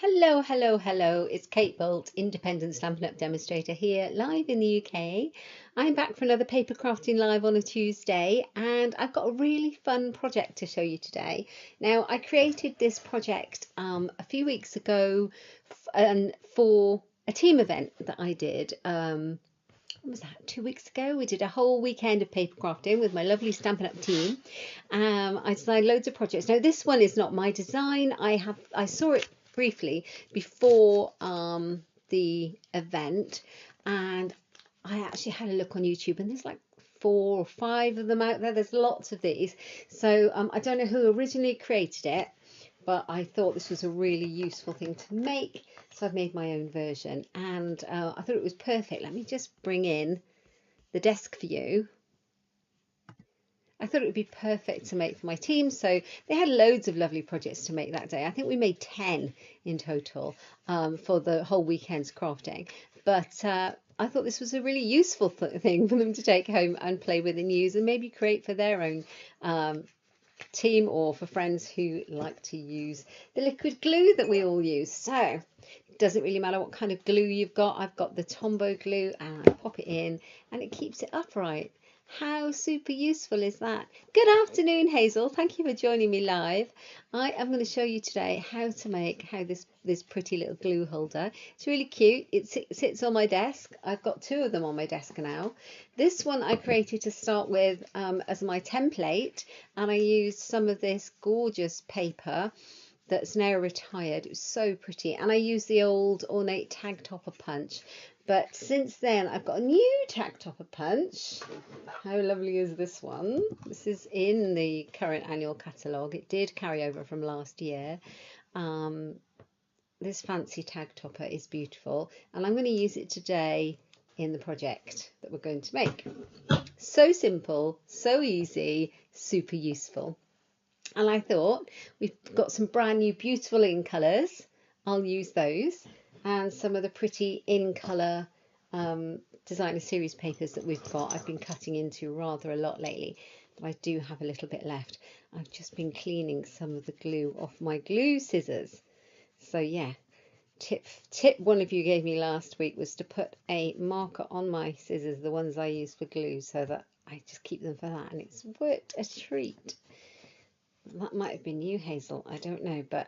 Hello, hello, hello. It's Kate Bolt, independent Stampin' Up demonstrator here, live in the UK. I'm back for another paper crafting live on a Tuesday, and I've got a really fun project to show you today. Now, I created this project a few weeks ago for a team event that I did. What was that, 2 weeks ago? We did a whole weekend of paper crafting with my lovely Stampin' Up team. I designed loads of projects. Now this one is not my design. I saw it briefly before the event, and I actually had a look on YouTube, and there's like 4 or 5 of them out there. There's lots of these. So I don't know who originally created it, but I thought this was a really useful thing to make, so I've made my own version, and I thought it was perfect. Let me just bring in the desk view. I thought it would be perfect to make for my team, so they had loads of lovely projects to make that day. I think we made 10 in total for the whole weekend's crafting, but I thought this was a really useful thing for them to take home and play with and use, and maybe create for their own team or for friends who like to use the liquid glue that we all use. So it doesn't really matter what kind of glue you've got. I've got the Tombow glue, and I pop it in and it keeps it upright. How super useful is that? Good afternoon, Hazel. Thank you for joining me live. I am going to show you today how to make this pretty little glue holder. It's really cute. It sits on my desk. I've got 2 of them on my desk now. This one I created to start with as my template, and I used some of this gorgeous paper that's now retired. It was so pretty, and I used the old ornate tag topper punch. But since then I've got a new tag topper punch. How lovely is this one? This is in the current annual catalogue. It did carry over from last year. This fancy tag topper is beautiful, and I'm going to use it today in the project that we're going to make. So simple, so easy, super useful. And I thought, we've got some brand new beautiful in colours. I'll use those, and some of the pretty in colour designer series papers that we've got. I've been cutting into rather a lot lately, but I do have a little bit left. I've just been cleaning some of the glue off my glue scissors. So yeah, tip one of you gave me last week was to put a marker on my scissors, the ones I use for glue, so that I just keep them for that, and it's worked a treat. That might have been you, Hazel, I don't know, but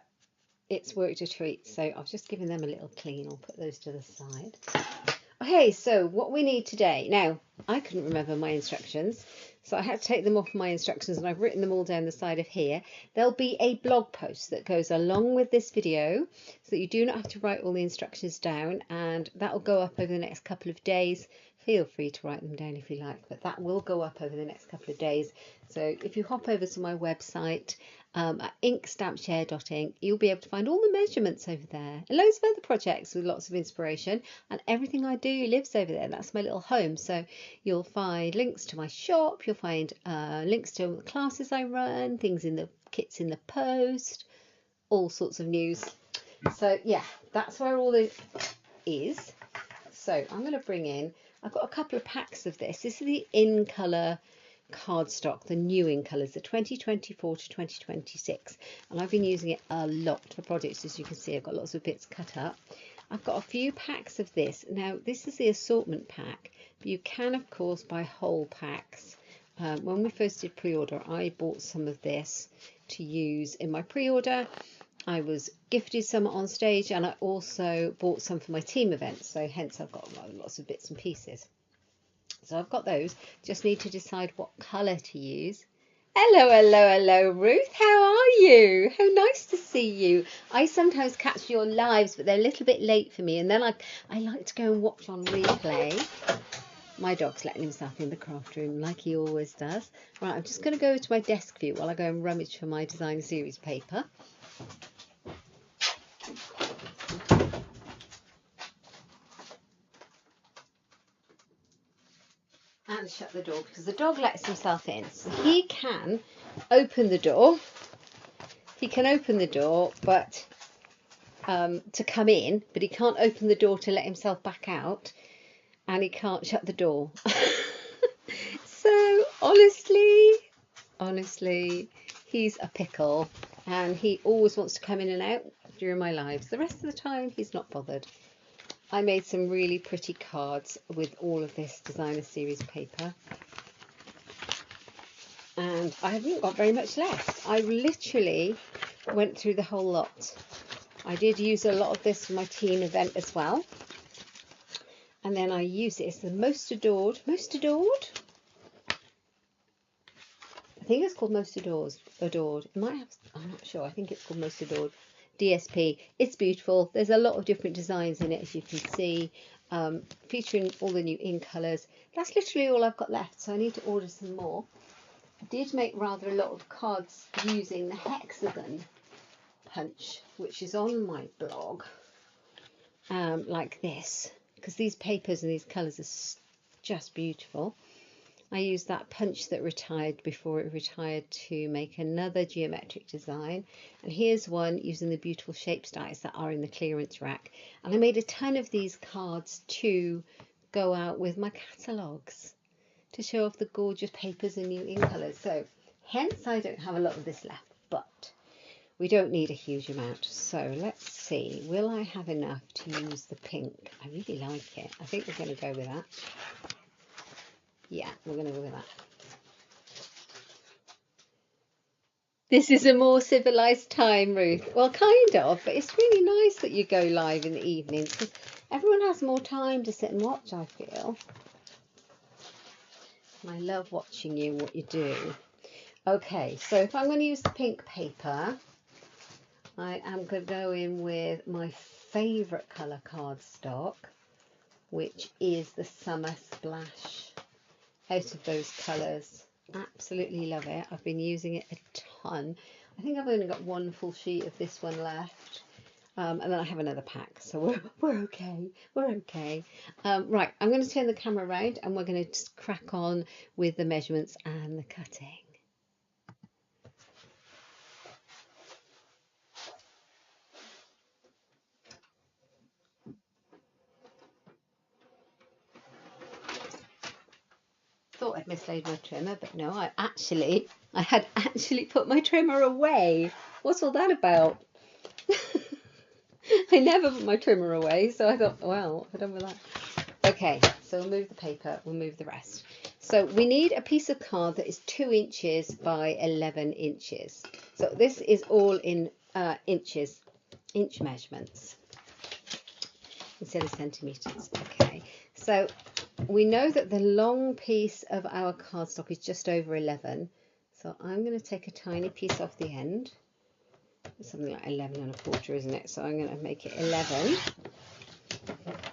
it's worked a treat. So I've just given them a little clean. I'll put those to the side. Okay, so what we need today. Now, I couldn't remember my instructions, so I had to take them off my instructions, and I've written them all down the side of here. There'll be a blog post that goes along with this video, so that you do not have to write all the instructions down, and that will go up over the next couple of days. Feel free to write them down if you like, but that will go up over the next couple of days. So if you hop over to my website at inkstampshare.ink, you'll be able to find all the measurements over there, and loads of other projects with lots of inspiration, and everything I do lives over there. That's my little home. So you'll find links to my shop, you'll find links to the classes I run, things in the kits in the post, all sorts of news. So yeah, that's where all this is. So I'm going to bring in, I've got a couple of packs of this. This is the in colour cardstock, the new in colours, the 2024 to 2026, and I've been using it a lot for projects. As you can see, I've got lots of bits cut up. I've got a few packs of this. Now this is the assortment pack, but you can of course buy whole packs. When we first did pre-order, I bought some of this to use in my pre-order. I was gifted some on stage, and I also bought some for my team event, so hence I've got lots of bits and pieces. So I've got those, just need to decide what colour to use. Hello, hello, hello, Ruth. How are you? How nice to see you. I sometimes catch your lives, but they're a little bit late for me, and then I like to go and watch on replay. My dog's letting himself in the craft room like he always does. Right, I'm just going to go to my desk view while I go and rummage for my designer series paper. And shut the door, because the dog lets himself in. So he can open the door. He can open the door, but to come in, but he can't open the door to let himself back out, and he can't shut the door. So honestly, he's a pickle, and he always wants to come in and out during my lives. The rest of the time, he's not bothered. I made some really pretty cards with all of this designer series paper. And I haven't got very much left. I literally went through the whole lot. I did use a lot of this for my teen event as well. And then I use it as the most adored. I think it's called Most Adored. It might have, I'm not sure. I think it's called Most Adored DSP. It's beautiful. There's a lot of different designs in it, as you can see, featuring all the new ink colours. That's literally all I've got left, so I need to order some more. I did make rather a lot of cards using the hexagon punch, which is on my blog, like this, because these papers and these colours are just beautiful. I used that punch that retired before it retired to make another geometric design. And here's one using the beautiful shape dies that are in the clearance rack. And I made a ton of these cards to go out with my catalogues to show off the gorgeous papers and new ink colours. So hence I don't have a lot of this left, but we don't need a huge amount. So let's see, will I have enough to use the pink? I really like it. I think we're going to go with that. Yeah, we're going to go with that. This is a more civilised time, Ruth. Well, kind of, but it's really nice that you go live in the evenings because everyone has more time to sit and watch, I feel. And I love watching you, what you do. Okay, so if I'm going to use the pink paper, I am going to go in with my favourite colour cardstock, which is the Summer Splash. Out of those colours, absolutely love it. I've been using it a ton. I think I've only got one full sheet of this one left, and then I have another pack, so we're okay. Right, I'm going to turn the camera around and we're going to just crack on with the measurements and the cutting. Thought I'd mislaid my trimmer, but no, I had actually put my trimmer away. What's all that about? I never put my trimmer away, so I thought, well, what have I done with that? Okay, so we'll move the paper, we'll move the rest. So we need a piece of card that is 2 inches by 11 inches. So this is all in inch measurements instead of centimetres. Okay, so we know that the long piece of our cardstock is just over 11. So I'm going to take a tiny piece off the end. It's something like 11¼ isn't it? So I'm going to make it 11.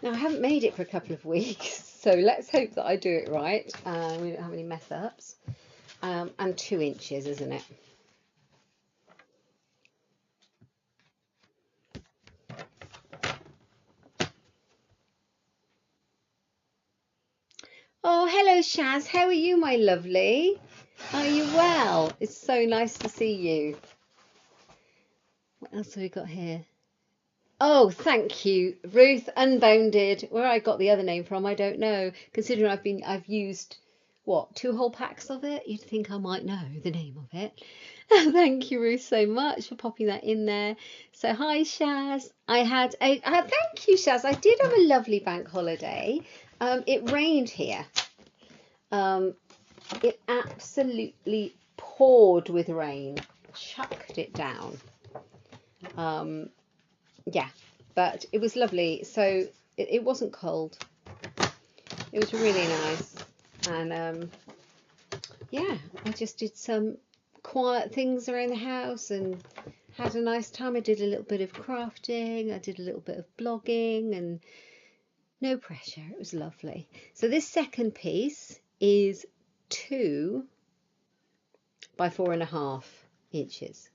Now I haven't made it for a couple of weeks, so let's hope that I do it right. We don't have any mess ups. And 2 inches, isn't it? Oh, hello Shaz, how are you, my lovely? Are you well? It's so nice to see you. What else have we got here? Oh, thank you, Ruth. Unbounded. Where I got the other name from, I don't know. Considering I've used what, 2 whole packs of it, you'd think I might know the name of it. Thank you, Ruth, so much for popping that in there. So hi, Shaz. Thank you, Shaz. I did have a lovely bank holiday. It rained here. It absolutely poured with rain, chucked it down. Yeah, but it was lovely. So it wasn't cold. It was really nice. And yeah, I just did some quiet things around the house and had a nice time. I did a little bit of crafting. I did a little bit of blogging and no pressure. It was lovely. So this second piece is 2 by 4½ inches.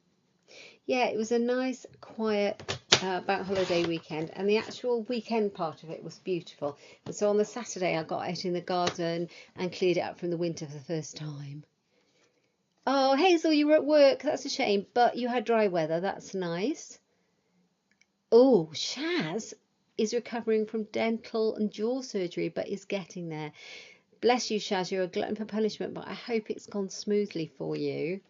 Yeah, it was a nice, quiet bank holiday weekend, and the actual weekend part of it was beautiful. And so on the Saturday, I got out in the garden and cleared it up from the winter for the first time. Oh, Hazel, you were at work. That's a shame, but you had dry weather. That's nice. Oh, Shaz is recovering from dental and jaw surgery, but is getting there. Bless you, Shaz. You're a glutton for punishment, but I hope it's gone smoothly for you.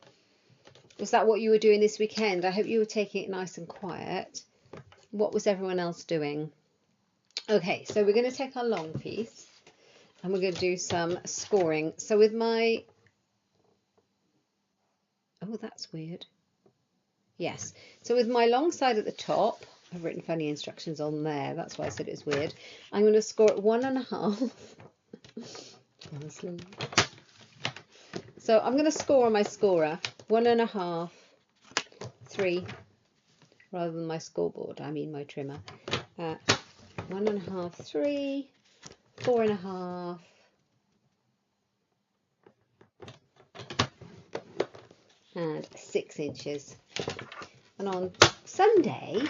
Was that what you were doing this weekend? I hope you were taking it nice and quiet. What was everyone else doing? Okay, so we're going to take our long piece and we're going to do some scoring. So with my, oh, that's weird. Yes, so with my long side at the top, I've written funny instructions on there. That's why I said it's weird. I'm going to score at 1.5. Honestly. So I'm going to score on my scorer 1.5, 3, rather than my scoreboard. I mean my trimmer. 1.5, 3, 4.5, and 6 inches. And on Sunday,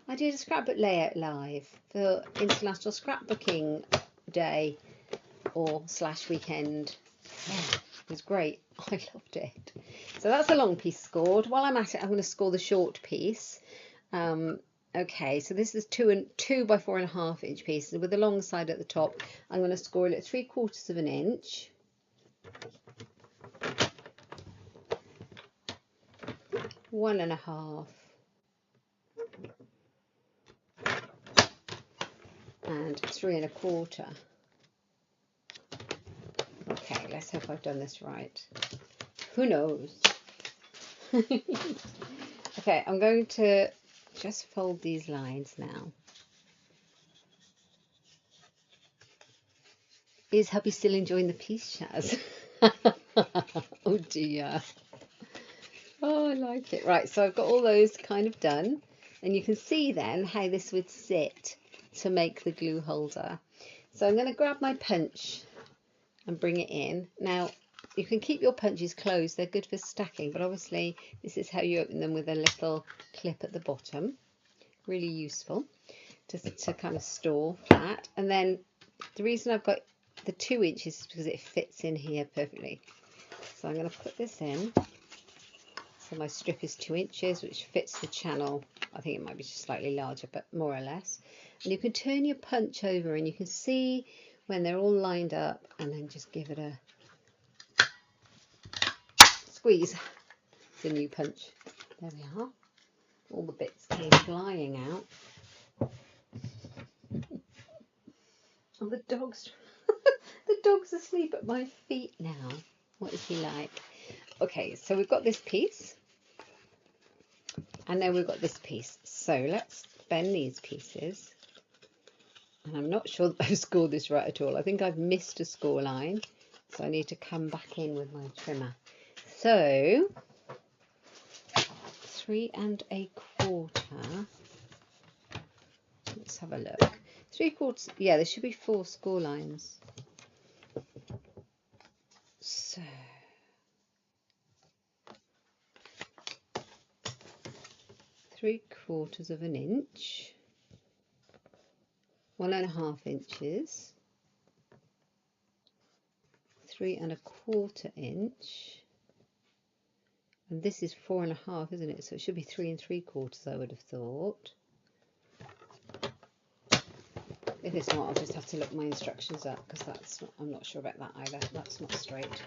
I did a scrapbook layout live for International Scrapbooking Day or / weekend. Yeah, it was great. I loved it. So that's a long piece scored. While I'm at it, I'm going to score the short piece. Okay, so this is 2 by 4.5 inch pieces with the long side at the top. I'm going to score it at 3/4 of an inch. One and a half. And 3 1/4. Okay, let's hope I've done this right. Who knows? Okay, I'm going to just fold these lines now. Is hubby still enjoying the piece, Shaz? Oh dear. Oh, I like it. Right, so I've got all those kind of done. And you can see then how this would sit to make the glue holder. So I'm going to grab my punch and bring it in. Now, you can keep your punches closed. They're good for stacking, but obviously this is how you open them, with a little clip at the bottom. Really useful to kind of store that. And then the reason I've got the 2 inches is because it fits in here perfectly. So I'm going to put this in. So my strip is 2 inches, which fits the channel. I think it might be just slightly larger, but more or less. And you can turn your punch over and you can see when they're all lined up, and then just give it a squeeze. The new punch. There we are. All the bits came flying out. Oh, the dog's the dog's asleep at my feet now. What is he like? Okay, so we've got this piece, and then we've got this piece. So let's bend these pieces. And I'm not sure that I've scored this right at all. I think I've missed a score line, so I need to come back in with my trimmer. So 3 1/4. Let's have a look. 3/4. Yeah, there should be 4 score lines. So 3/4 of an inch, 1.5 inches, 3 1/4 inch, and this is 4.5, isn't it? So it should be 3 3/4, I would have thought. If it's not, I'll just have to look my instructions up, because that's not, I'm not sure about that either. That's not straight.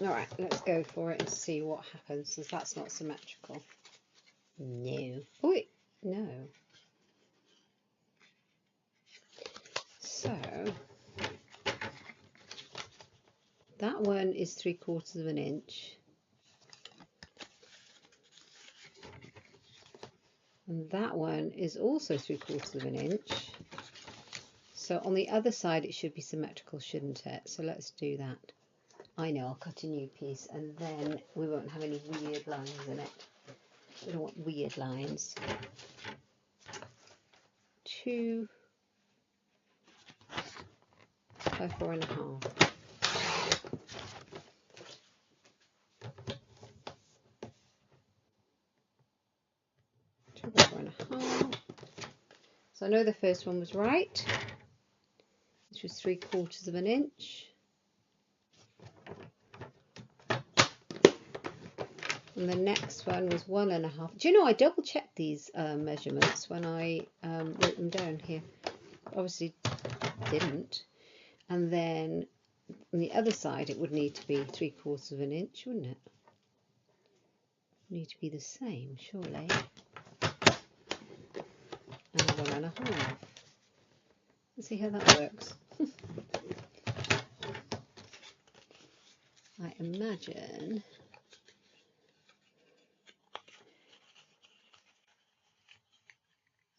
All right, let's go for it and see what happens, because that's not symmetrical. No. Oh, wait, no. So that one is 3/4 of an inch. And that one is also 3/4 of an inch. So on the other side it should be symmetrical, shouldn't it? So let's do that. I know, I'll cut a new piece and then we won't have any weird lines in it. We don't want weird lines. 2 by 4.5. So I know the first one was right. This was 3/4 of an inch. And the next one was 1.5. Do you know, I double checked these measurements when I wrote them down here. Obviously didn't. And then on the other side it would need to be 3/4 of an inch, wouldn't it? need to be the same, surely. And 1.5. Let's see how that works. I imagine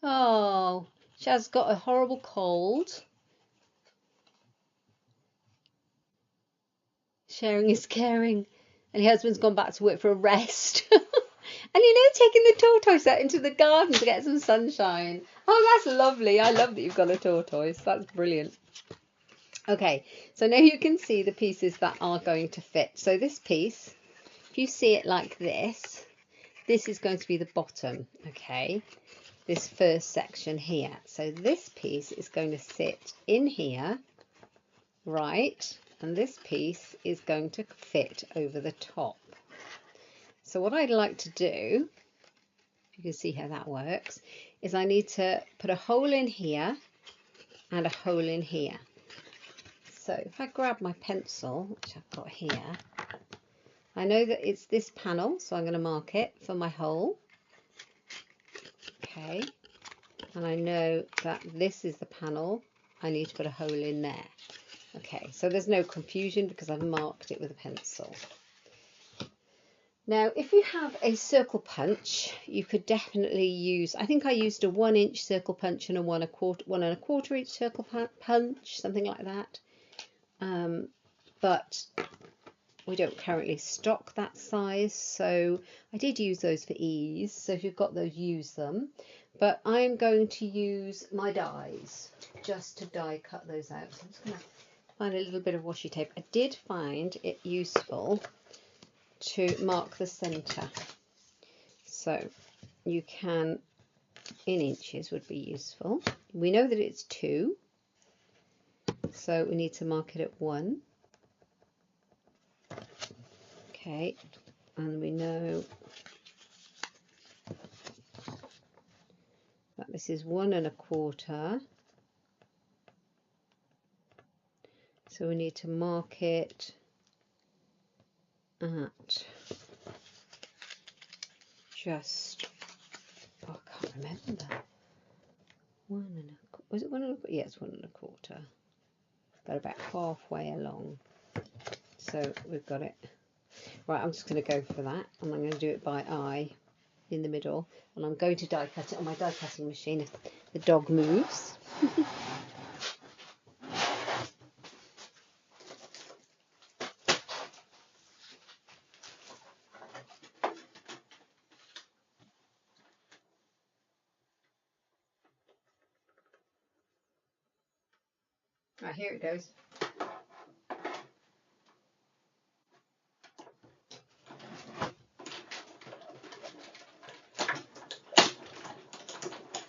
oh, Shaz's got a horrible cold. Sharing is caring. And your husband's gone back to work for a rest. And taking the tortoise out into the garden to get some sunshine. Oh, that's lovely. I love that you've got a tortoise. That's brilliant. Okay, so now you can see the pieces that are going to fit. So this piece, if you see it like this is going to be the bottom, okay? This first section here. So this piece is going to sit in here, right? And this piece is going to fit over the top. So what I'd like to do, you can see how that works, is I need to put a hole in here and a hole in here. So if I grab my pencil, which I've got here, I know that it's this panel, so I'm going to mark it for my hole. Okay, and I know that this is the panel I need to put a hole in there. Okay, so there's no confusion because I've marked it with a pencil. Now, if you have a circle punch, you could definitely use, I think I used a 1-inch circle punch and a 1.25 inch circle punch, something like that. But we don't currently stock that size, so I did use those for ease. So if you've got those, use them. But I'm going to use my dies just to die cut those out. So I'm just going to find a little bit of washi tape. I did find it useful to mark the center, so you can, in inches would be useful. We know that it's 2, so we need to mark it at 1. Okay, and we know that this is 1.25, so we need to mark it at just, oh, I can't remember, was it 1.25? Yeah, it's 1.25, but about halfway along. So we've got it. Right, I'm just going to go for that, and I'm going to do it by eye in the middle, and I'm going to die cut it on my die cutting machine if the dog moves. Right, here it goes.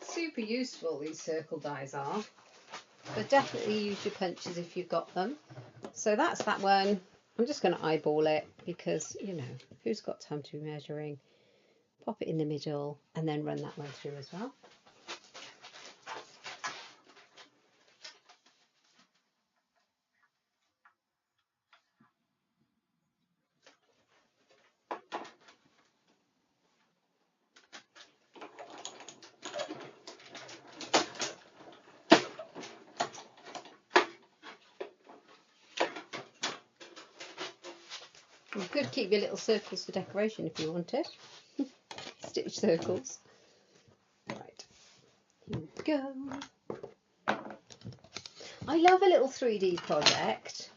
Super useful, these circle dies are, but definitely use your punches if you've got them. So that's that one. I'm just going to eyeball it because, who's got time to be measuring? Pop it in the middle and then run that one through as well. You could keep your little circles for decoration if you wanted. Stitch circles. Right, here we go. I love a little 3D project.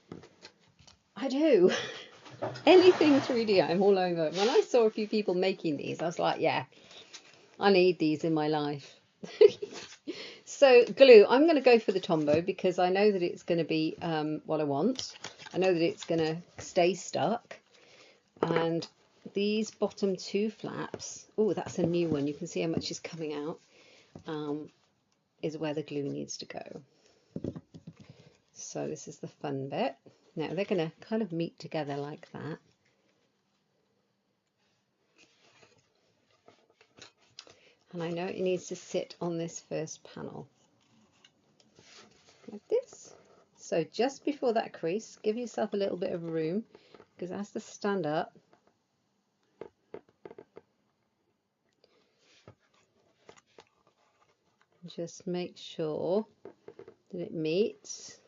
I do. Anything 3D, I'm all over. When I saw a few people making these, I was like, yeah, I need these in my life. So glue, I'm going to go for the Tombow because I know that it's going to be what I want. I know that it's going to stay stuck. And these bottom 2 flaps, oh, that's a new one, you can see how much is coming out, is where the glue needs to go. So this is the fun bit. Now they're going to kind of meet together like that. And I know it needs to sit on this first panel like this. So just before that crease, give yourself a little bit of room because it has to stand up. Just make sure that it meets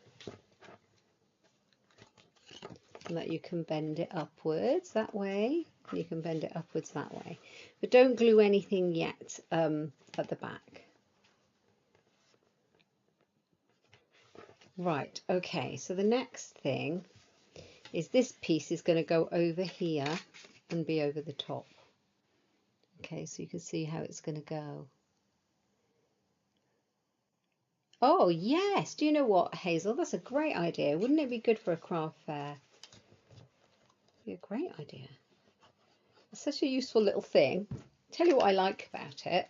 and that you can bend it upwards that way. You can bend it upwards that way, but don't glue anything yet at the back. Right, okay, so the next thing is this piece is going to go over here and be over the top. Okay, so you can see how it's going to go. Oh yes, do you know what, Hazel, that's a great idea. Wouldn't it be good for a craft fair? Be a great idea. It's such a useful little thing. Tell you what I like about it,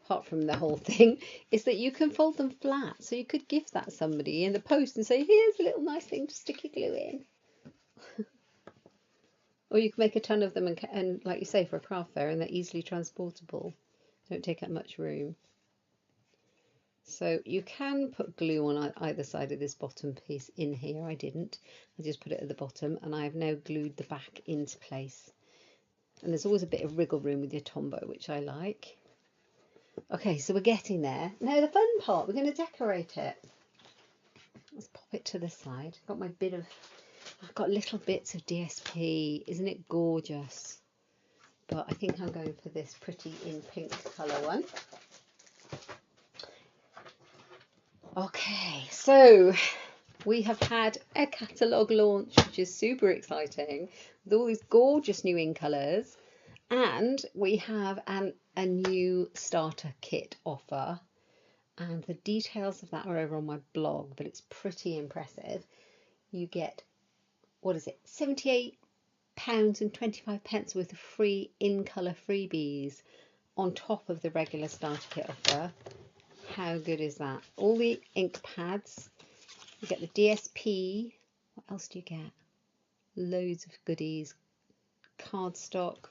apart from the whole thing, is that you can fold them flat. So you could give that somebody in the post and say, here's a little nice thing to stick your glue in. Or you can make a ton of them and like you say, for a craft fair, and they're easily transportable. Don't take up much room. So you can put glue on either side of this bottom piece in here. I didn't. I just put it at the bottom, and I have now glued the back into place. And there's always a bit of wriggle room with your Tombow, which I like. Okay, so we're getting there. Now the fun part, we're going to decorate it. Let's pop it to the side. I've got little bits of DSP. Isn't it gorgeous? But I think I'm going for this pretty in pink colour one. Okay, so we have had a catalogue launch, which is super exciting, with all these gorgeous new in colours. And we have a new starter kit offer. And the details of that are over on my blog, but it's pretty impressive. You get, what is it, £78.25 worth of free in-colour freebies on top of the regular starter kit offer. How good is that? All the ink pads, you get the DSP. What else do you get? Loads of goodies. Cardstock.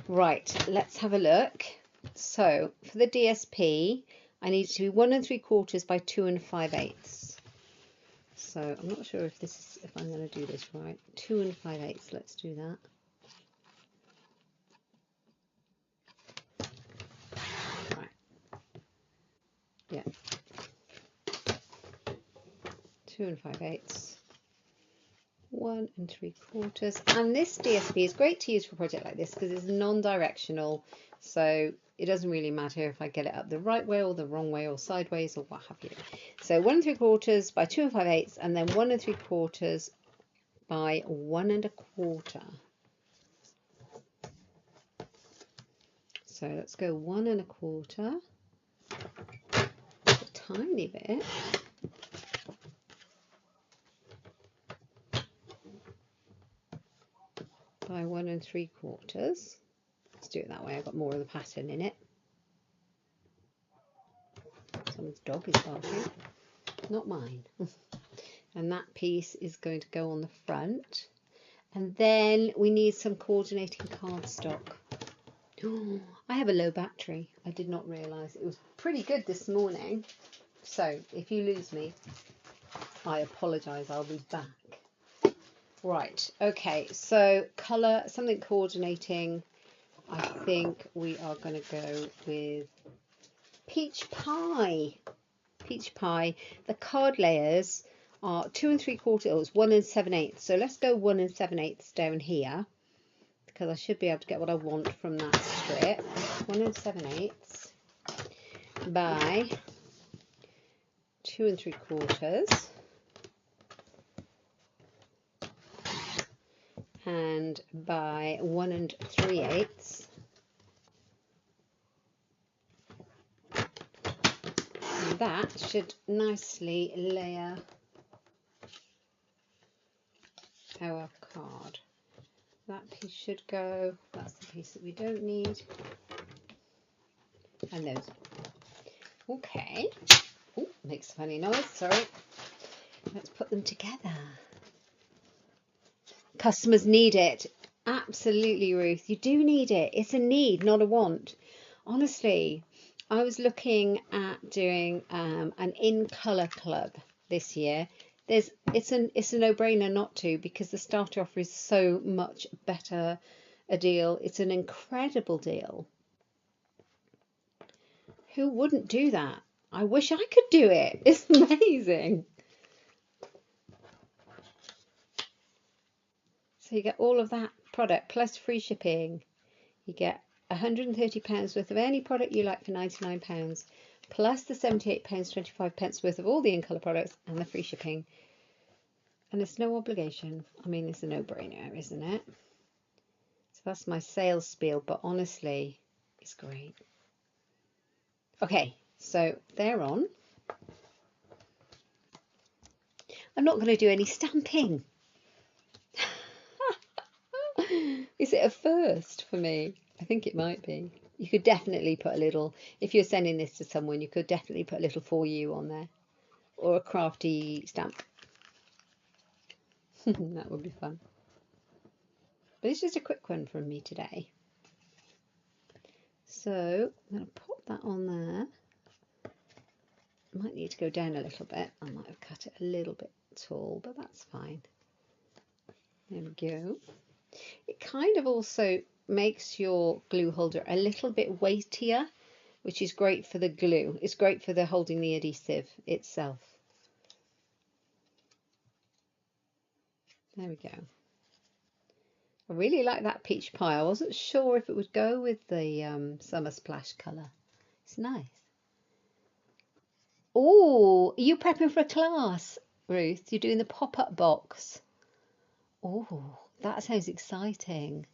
Right, let's have a look. So for the DSP, I need it to be 1 3/4 by 2 5/8. So I'm not sure if I'm going to do this right. 2 5/8. Let's do that. Right. Yeah. 2 5/8. 1 3/4. And this DSP is great to use for a project like this because it's non-directional. So it doesn't really matter if I get it up the right way or the wrong way or sideways or what have you. So 1 3/4 by 2 5/8, and then 1 3/4 by 1 1/4. So let's go 1 1/4. A tiny bit. By 1 3/4. Let's do it that way. I've got more of the pattern in it. Someone's dog is barking, not mine. And that piece is going to go on the front. And then we need some coordinating cardstock. Oh, I have a low battery. I did not realise. It was pretty good this morning. So if you lose me, I apologise. I'll be back. Right, okay, so colour, something coordinating. I think we are going to go with Peach Pie. Peach Pie. The card layers are 2 3/4. Oh, it's 1 7/8. So let's go 1 7/8 down here, because I should be able to get what I want from that strip. 1 7/8 by 2 3/4. And by 1 3/8. And that should nicely layer our card. That piece should go. That's the piece that we don't need. And those. Okay. Oh, makes a funny noise. Sorry. Let's put them together. Customers need it. Absolutely, Ruth. You do need it. It's a need, not a want. Honestly, I was looking at doing an in colour club this year. It's a no-brainer not to, because the starter offer is so much better a deal. It's an incredible deal. Who wouldn't do that? I wish I could do it. It's amazing. So you get all of that product plus free shipping. You get £130 worth of any product you like for £99, plus the £78.25 worth of all the In Colour products and the free shipping. And it's no obligation. I mean, it's a no-brainer, isn't it? So that's my sales spiel, but honestly, it's great. Okay, so they're on. I'm not going to do any stamping. Is it a first for me? I think it might be. You could definitely put a little, if you're sending this to someone, you could definitely put a little for you on there, or a crafty stamp. That would be fun. But it's just a quick one from me today. So I'm going to pop that on there. Might need to go down a little bit. I might have cut it a little bit tall, but that's fine. There we go. It kind of also makes your glue holder a little bit weightier, which is great for the glue. It's great for the holding the adhesive itself. There we go. I really like that peach pie. I wasn't sure if it would go with the summer splash colour. It's nice. Oh, are you prepping for a class, Ruth? You're doing the pop-up box. Oh, that sounds exciting.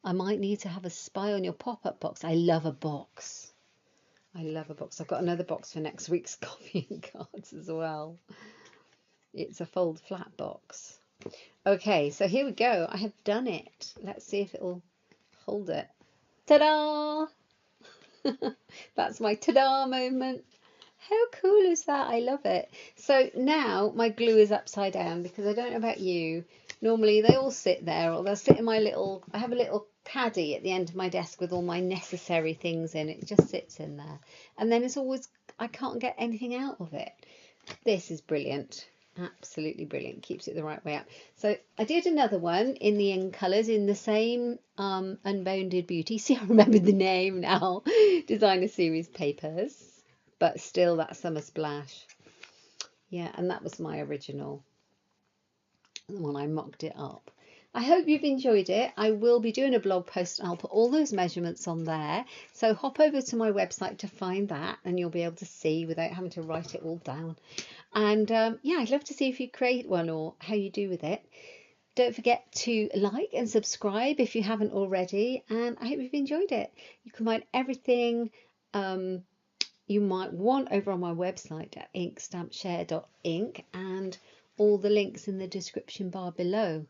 I might need to have a spy on your pop-up box. I love a box. I love a box. I've got another box for next week's coffee and cards as well. It's a fold flat box. Okay, so here we go. I have done it. Let's see if it'll hold it. Ta-da! That's my ta-da moment. How cool is that? I love it. So now my glue is upside down because I don't know about you. Normally they all sit there, or they'll sit in my little, I have a little caddy at the end of my desk with all my necessary things in. It just sits in there. And then it's always, I can't get anything out of it. This is brilliant. Absolutely brilliant. Keeps it the right way up. So I did another one in the In Colours in the same Unbounded Beauty. See, I remember the name now. Designer Series papers. But still that summer splash. Yeah, and that was my original when I mocked it up. I hope you've enjoyed it. I will be doing a blog post and I'll put all those measurements on there. So hop over to my website to find that and you'll be able to see without having to write it all down. And yeah, I'd love to see if you create one or how you do with it. Don't forget to like and subscribe if you haven't already. And I hope you've enjoyed it. You can find everything you might want over on my website at inkstampshare.ink and all the links in the description bar below.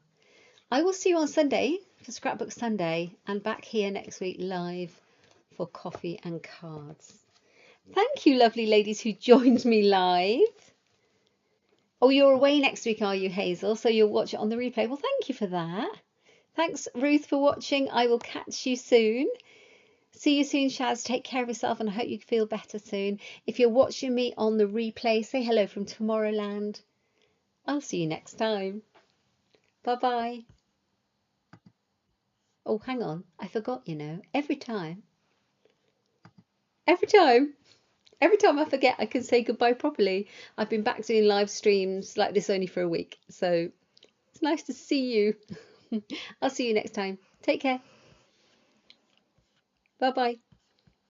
I will see you on Sunday for Scrapbook Sunday and back here next week live for coffee and cards. Thank you, lovely ladies who joined me live. Oh, you're away next week, are you, Hazel? So you'll watch it on the replay. Well, thank you for that. Thanks, Ruth, for watching. I will catch you soon. See you soon, Shaz. Take care of yourself and I hope you feel better soon. If you're watching me on the replay, say hello from Tomorrowland. I'll see you next time. Bye-bye. Oh, hang on. I forgot, you know. Every time I forget I can say goodbye properly. I've been back doing live streams like this only for a week. So it's nice to see you. I'll see you next time. Take care. Bye-bye.